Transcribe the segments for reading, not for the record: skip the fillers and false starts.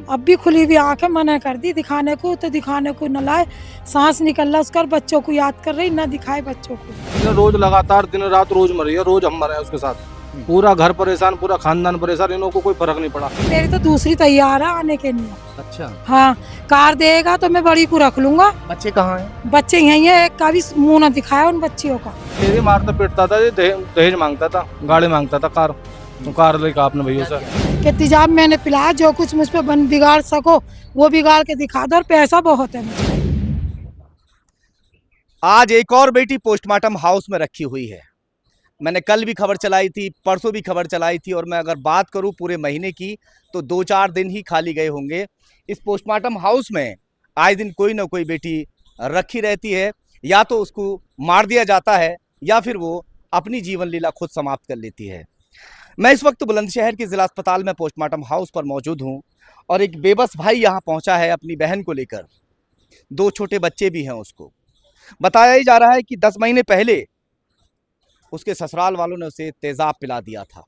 अब भी खुली हुई आंखें मना कर दी दिखाने को, तो दिखाने को न लाए, सांस निकल रहा उसका, बच्चों को याद कर रही, न दिखाए बच्चों को। रोज लगातार दिन रात रोज मरी है, रोज हम मरे हैं उसके साथ। पूरा घर परेशान, पूरा खानदान परेशान, इन लोगों को कोई फर्क नहीं पड़ा। मेरी तो दूसरी तैयार है आने के लिए। अच्छा, हाँ, कार देगा तो मैं बड़ी को रख लूंगा। बच्चे कहाँ हैं? बच्चे यही है, एक का भी मुंह न दिखाया उन बच्चियों का। मेरी मारता पीटता था, ये दहेज मांगता था, गाड़ी मांगता था, कार। तो कार लेकर आपने भैया से कि तेजाब मैंने पिलाया, जो कुछ मुझ पे बन बिगाड़ सको वो बिगाड़ के दिखा दो, और पैसा बहुत है मुझे। आज एक और बेटी पोस्टमार्टम हाउस में रखी हुई है। मैंने कल भी खबर चलाई थी, परसों भी खबर चलाई थी, और मैं अगर बात करूं पूरे महीने की तो 2-4 दिन ही खाली गए होंगे। इस पोस्टमार्टम हाउस में आए दिन कोई ना कोई बेटी रखी रहती है, या तो उसको मार दिया जाता है या फिर वो अपनी जीवन लीला खुद समाप्त कर लेती है। मैं इस वक्त बुलंदशहर के जिला अस्पताल में पोस्टमार्टम हाउस पर मौजूद हूं, और एक बेबस भाई यहाँ पहुंचा है अपनी बहन को लेकर। 2 छोटे बच्चे भी हैं उसको। बताया ही जा रहा है कि 10 महीने पहले उसके ससुराल वालों ने उसे तेजाब पिला दिया था।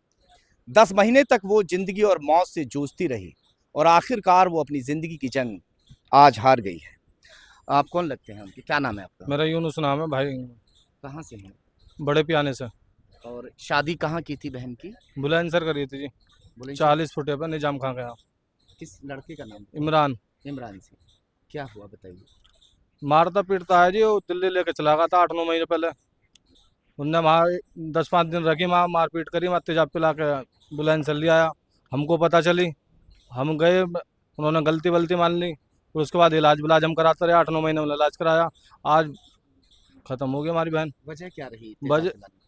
10 महीने तक वो जिंदगी और मौत से जूझती रही, और आखिरकार वो अपनी जिंदगी की जंग आज हार गई है। आप कौन लगते हैं उनके? क्या नाम है आपका? मेरा यूनुस नाम है भाई, कहाँ से हैं? बड़े पियाने से। और शादी कहाँ की थी बहन की? बुलंदशहर करी थी जी, बोले 40 फुटे पर निजाम खां गया। किस लड़के का नाम? इमरान। इमरान से। क्या हुआ बताइए। मारता पीटता है जी, वो दिल्ली लेके चला गया था 8-9 महीने पहले। उनने वहाँ 10-5 दिन रखी, वहाँ मारपीट करी, वहाँ तेजाब पिला के बुलंदशहर ले आया। हमको पता चली, हम गए, उन्होंने गलती वलती मान ली। फिर उसके बाद इलाज विलाज हम कराते रहे, 8-9 महीने में इलाज कराया। आज खत्म हो गई हमारी बहन। वजह क्या रही?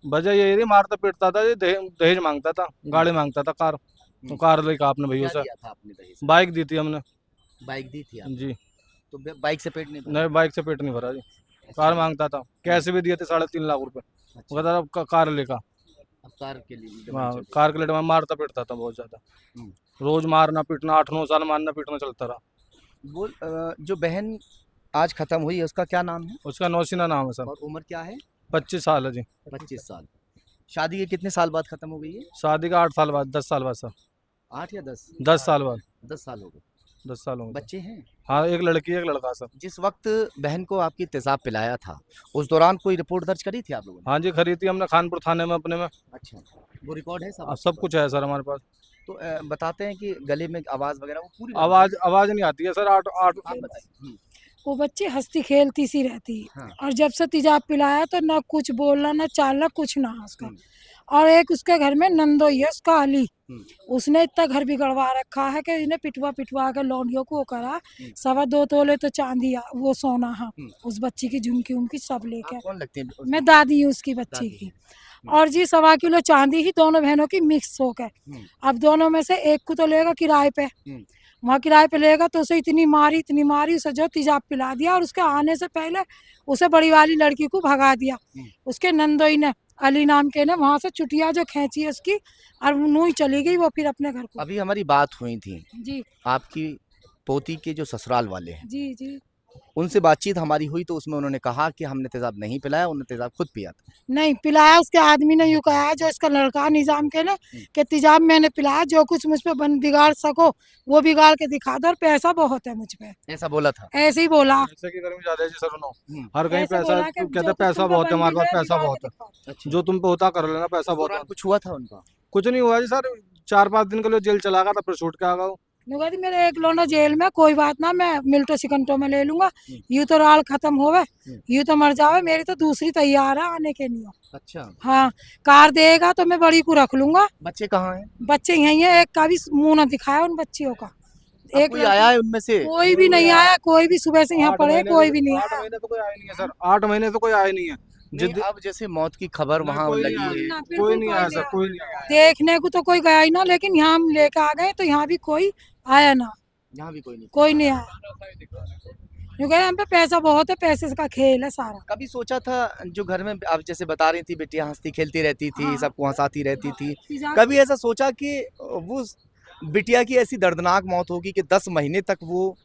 वजह यही रही, मारता पीटता था, ये दहेज मांगता था, गाड़ी मांगता था, कार। तो कार लेकर आपने भैया क्या से दिया था आपने दहेज? बाइक दी थी हमने बाइक दी थी आपने? जी। तो बाइक से पेट नहीं भरा? नहीं, बाइक से पेट नहीं भरा जी। कार मांगता था, कैसे भी दिए थे 3.5 लाख रुपए। अच्छा, वो कहता था कार लेकर। अब कार के लिए डिमांड हाँ, चल रही कार के लिए मैं मारता पीटता था बहुत ज्यादा। है। रोज मारना पीटना, 8-9 साल मारना पीटना चलता रहा। जो बहन आज खत्म हुई है उसका क्या नाम है? उसका नौसीना नाम है सर। और उम्र क्या है? 25 साल है जी। 25 साल। शादी के कितने साल बाद खत्म हो गई है? शादी का 8 साल बाद, 10 साल बाद सर। 8 या 10? 10 साल बाद। 10 साल हो गए। 10 साल हो गए। बच्चे हैं? हाँ, एक लड़की एक लड़का सर। जिस वक्त बहन को आपकी तेजाब पिलाया था उस दौरान कोई रिपोर्ट दर्ज करी थी आप लोगों ने? हाँ जी, खरीदी हमने खानपुर थाने में अपने में। अच्छा, वो रिकॉर्ड है सब अब आपके सब पास? कुछ है सर हमारे पास। तो बताते हैं कि गले में आवाज वगैरह वो पूरी आवाज आवाज नहीं आती है सर। आठ आठ आप बताइए। वो बच्ची हंसती खेलती सी रहती है, हाँ। और जब से तेजाब पिलाया तो ना कुछ बोलना ना चालना कुछ ना उसका। हम्म, और एक उसके घर में नंदोई है उसका अली, हम्म, उसने इतना घर बिगड़वा रखा है कि इन्हें पिटवा पिटवा के लौंडियों को वो करा। 2.25 तोले तो चांदी वो सोना, हाँ, हम्म। उस बच्ची की झुमकी उमकी सब आप लेके। कौन लगते हैं? मैं दादी हूँ उसकी बच्ची दादी की। हैं। और जी 1.25 किलो चांदी ही दोनों बहनों की मिक्स हो गए। हम्म, अब दोनों में से एक को तो लेगा किराए पे, हम्म, वहाँ किराए पे लेगा, तो उसे इतनी मारी उसे जो तेजाब पिला दिया, और उसके आने से पहले उसे बड़ी वाली लड़की को भगा दिया। उसके नंदोई ने, अली नाम के ने, वहां से चुटिया जो खींची है उसकी, और नू ही चली गई वो फिर अपने घर को। अभी हमारी बात हुई थी जी आपकी पोती के जो ससुराल वाले हैं, जी जी। उनसे बातचीत हमारी हुई तो उसमें उन्होंने कहा कि हमने तेजाब नहीं पिलाया, उन्होंने तेजाब खुद पिया था। नहीं पिलाया, उसके आदमी ने यूँ कहा है, जो इसका लड़का निजाम के ने, कि तेजाब मैंने पिलाया, जो कुछ मुझ पे बन बिगाड़ सको वो बिगाड़ के दिखा दो, और पैसा बहुत है मुझ पे, ऐसा बोला था? ऐसे ही बोला। पैसे की गर्मी ज्यादा है जी सर। हम्म, हर कहीं ऐसे पैसा, बोला कि कहते जो कुछ पैसा तुम पे बहुत है बन हमारे पास, बिगड़े पैसा बिगाड़ बहुत के है, दिखाओ। अच्छा। जो तुम पे होता कर लेना, पैसा उस बहुत दौरान है। कुछ हुआ था उनका? कुछ नहीं हुआ जी सर, 4-5 दिन के लिए जेल चला गया था, फिर छूट के आ गया। नुगा दी मेरे एक लोना जेल में, कोई बात ना, मैं मिल्टो सिकंटो में ले लूंगा, यूं तो राल खत्म होवे, यूं तो मर जावे, मेरी तो दूसरी तैयार है आने के लिए। अच्छा, हाँ, कार देगा तो मैं बड़ी को रख लूंगा। बच्चे कहाँ हैं? बच्चे यही है, एक का भी मुंह ना दिखाया उन बच्चियों का। अब एक कोई लड़का- आया है उनमें से? कोई भी नहीं आया, कोई भी सुबह से यहाँ 8 पड़े, महीने कोई भी नहीं 8 आया। महीने तो कोई आया नहीं है सर। 8 महीने तो कोई आया नहीं है। नहीं, अब जैसे मौत की खबर नहीं, वहाँ कोई लगी नहीं है। आया, बिल्कुल कोई नहीं कोई आया नहीं सर, आया। कोई नहीं आया। देखने को तो कोई गया ही ना, लेकिन यहाँ हम लेके आ गए तो यहाँ भी कोई आया ना, यहाँ भी कोई नहीं। कोई नहीं आया, क्योंकि हम पे पैसा बहुत है, पैसे का खेल है सारा। कभी सोचा था जो घर में आप जैसे बता रही थी बेटियां हंसती खेलती रहती थी, हाँ। सबको हंसाती रहती थी, तेजाब- कभी ऐसा सोचा कि वो बिटिया की ऐसी दर्दनाक मौत होगी कि 10 महीने तक वो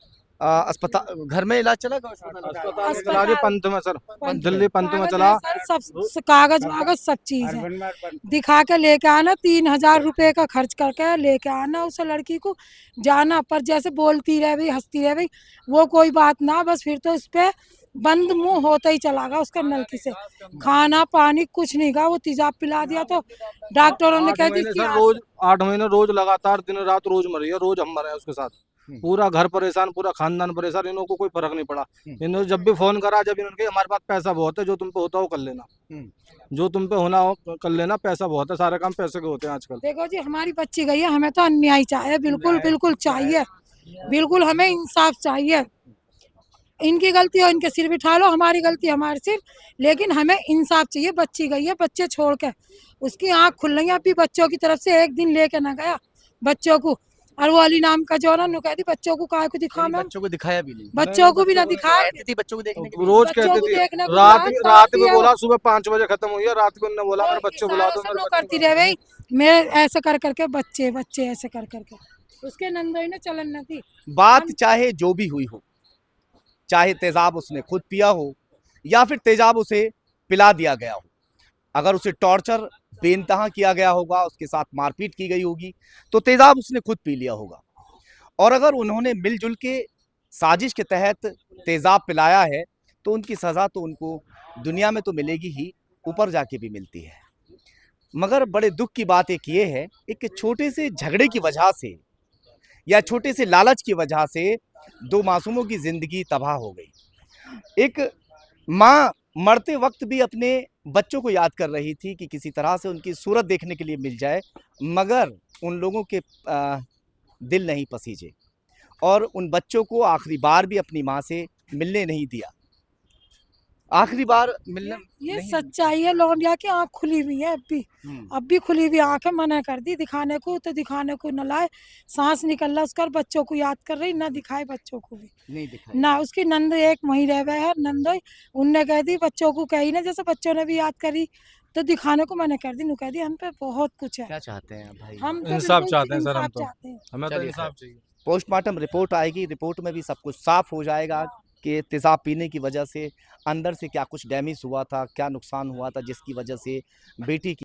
अस्पताल घर में इलाज चला गया अस्पताल में? अस्पताल में चला जी, पंत में सर, पंच दिल्ली पंत में कागज चला। है सर, सब कागज वागज सब चीज है। दिखा के लेके आना, 3,000 रुपए का खर्च करके लेके आना उस लड़की को, जाना। पर जैसे बोलती रहे भाई, हंसती रहे भाई, वो कोई बात ना, बस फिर तो उस पे बंद मुंह होता ही चला गया उसके नलकी से। खाना पानी कुछ नहीं खा, वो तेजाब पिला दिया तो डॉक्टरों ने 8 कह दी महीने सर, रोज 8 महीने रोज लगातार दिन रात रोज मरी है, रोज हम मरे हैं उसके साथ। पूरा घर परेशान, पूरा खानदान परेशान, इन्हों को कोई फर्क नहीं पड़ा। इन्होंने जब भी फोन करा, जब इन्होंने कहा हमारे पास पैसा बहुत है, जो तुम पे होता हो कर लेना, जो तुम पे होना हो कर लेना, पैसा बहुत है, सारे काम पैसे के होते हैं आजकल। देखो जी, हमारी बच्ची गई है, हमें तो अन्याय चाहिए, बिल्कुल बिल्कुल चाहिए, बिल्कुल हमें इंसाफ चाहिए। इनकी गलती हो इनके सिर बिठा लो, हमारी गलती हमारे सिर, लेकिन हमें इंसाफ चाहिए। बच्ची गई है, बच्चे छोड़ के, उसकी आंख खुल रही है। अभी बच्चों की तरफ से एक दिन लेके ना गया बच्चों को, और वो अली नाम का जो है ना, कहती बच्चों को काहे को दिखा, मैं बच्चों को दिखाया भी नहीं? बच्चों को भी ना दिखाया। कहती थी बच्चों को देखने के लिए? रोज बच्चों कहती को थी, देखने को रात रात रात आती में है बोला वो। सुबह 5 बजे खत्म हुई है, रात को उन्होंने बोला मेरे बच्चे बुला दो, मेरे बच्चे करती रहे भाई, मैं ऐसे कर करके बच्चे बच्चे ऐसे कर करके, उसके नंदोई ने चलन न थी। बात चाहे जो भी हुई हो, चाहे तेजाब उसने खुद पिया हो या फिर तेजाब उसे पिला दिया गया हो, अगर उसे टॉर्चर बेइंतहा किया गया होगा, उसके साथ मारपीट की गई होगी, तो तेजाब उसने खुद पी लिया होगा। और अगर उन्होंने मिलजुल के साजिश के तहत तेजाब पिलाया है, तो उनकी सज़ा तो उनको दुनिया में तो मिलेगी ही, ऊपर जाके भी मिलती है। मगर बड़े दुख की बात एक ये है, एक छोटे से झगड़े की वजह से या छोटे से लालच की वजह से 2 मासूमों की ज़िंदगी तबाह हो गई। एक माँ मरते वक्त भी अपने बच्चों को याद कर रही थी कि किसी तरह से उनकी सूरत देखने के लिए मिल जाए, मगर उन लोगों के दिल नहीं पसीजे और उन बच्चों को आखिरी बार भी अपनी माँ से मिलने नहीं दिया। आखिरी बार मिलने ये नहीं। सच्चाई है। लौंडिया की आंख खुली हुई है, अब भी खुली हुई आंख है। मना कर दी दिखाने को, तो दिखाने को न लाए, सांस निकल रहा उसका, बच्चों को याद कर रही, ना दिखाए बच्चों को भी नहीं दिखाई। ना। उसकी नंद एक वहीं रह गए है, नंदोई, उनने कह दी बच्चों को कही ना, जैसे बच्चों ने भी याद करी, तो दिखाने को मैंने कर दी। नु कह दी हम पे बहुत कुछ है, क्या चाहते हैं भाई? हम तो इंसाफ बिल्कुल चाहते हैं सर, हम इंसाफ तो, चाहते हैं। हमें तो चलिए इंसाफ चाहिए। पोस्टमार्टम रिपोर्ट आएगी, रिपोर्ट में भी सब कुछ साफ हो जाएगा कि तेज़ाब पीने की वजह से अंदर से क्या कुछ डैमेज हुआ था, क्या नुकसान हुआ था, जिसकी वजह से बेटी की